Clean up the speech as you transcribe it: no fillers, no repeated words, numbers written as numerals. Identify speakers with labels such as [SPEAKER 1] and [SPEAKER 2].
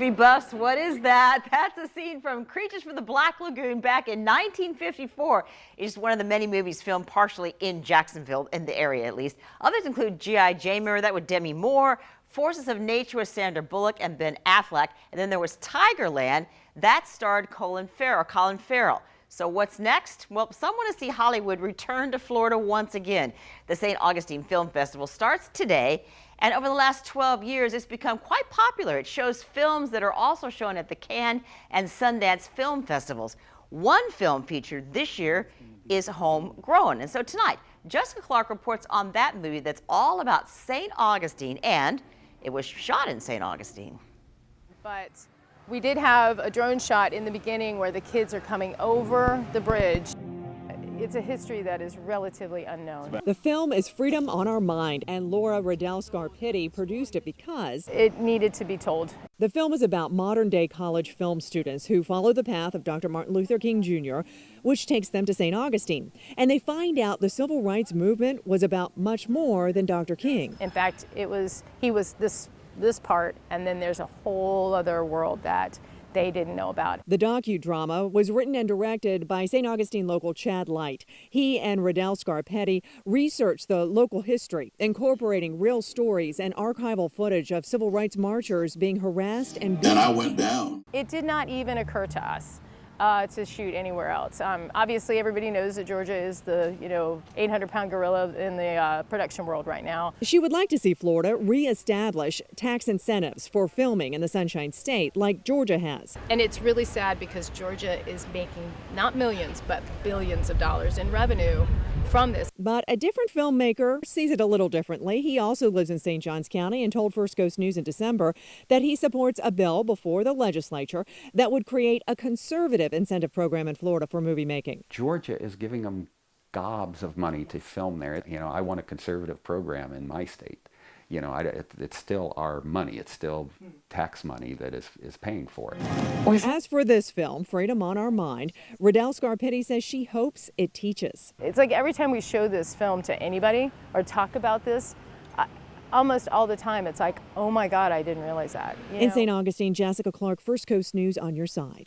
[SPEAKER 1] movie buffs, what is that? That's a scene from Creatures from the Black Lagoon back in 1954. It's one of the many movies filmed partially in Jacksonville, in the area at least. Others include G.I. Jane, remember that with Demi Moore, Forces of Nature with Sandra Bullock and Ben Affleck, and then there was Tigerland, that starred Colin Farrell. So what's next? Well, some want to see Hollywood return to Florida once again. The St. Augustine Film Festival starts today, and over the last 12 years, it's become quite popular. It shows films that are also shown at the Cannes and Sundance Film Festivals. One film featured this year is Homegrown. And so tonight, Jessica Clark reports on that movie that's all about St. Augustine, and it was shot in St. Augustine.
[SPEAKER 2] But we did have a drone shot in the beginning where the kids are coming over the bridge. It's a history that is relatively unknown.
[SPEAKER 3] The film is Freedom on Our Mind, and Laura Riddell-Scarpitti produced it because
[SPEAKER 2] it needed to be told.
[SPEAKER 3] The film is about modern-day college film students who follow the path of Dr. Martin Luther King Jr., which takes them to St. Augustine. And they find out the civil rights movement was about much more than Dr. King.
[SPEAKER 2] In fact, he was this part, and then there's a whole other world that they didn't know about.
[SPEAKER 3] The docudrama was written and directed by St. Augustine local Chad Light. He and Riddell-Scarpitti researched the local history, incorporating real stories and archival footage of civil rights marchers being harassed and beaten.
[SPEAKER 4] And I went down.
[SPEAKER 2] It did not even occur to us to shoot anywhere else. Obviously, everybody knows that Georgia is the 800-pound gorilla in the production world right now.
[SPEAKER 3] She would like to see Florida reestablish tax incentives for filming in the Sunshine State like Georgia has.
[SPEAKER 2] And it's really sad because Georgia is making not millions but billions of dollars in revenue from this.
[SPEAKER 3] But a different filmmaker sees it a little differently. He also lives in St. Johns County and told First Coast News in December that he supports a bill before the legislature that would create a conservative incentive program in Florida for movie making.
[SPEAKER 5] Georgia is giving them gobs of money to film there. I want a conservative program in my state. It's still our money. It's still tax money that is paying for it.
[SPEAKER 3] As for this film, Freedom on Our Mind, Riddell-Scarpitti says she hopes it teaches.
[SPEAKER 2] It's like every time we show this film to anybody or talk about this, almost all the time, it's like, oh my God, I didn't realize that.
[SPEAKER 3] In St. Augustine, Jessica Clark, First Coast News on your side.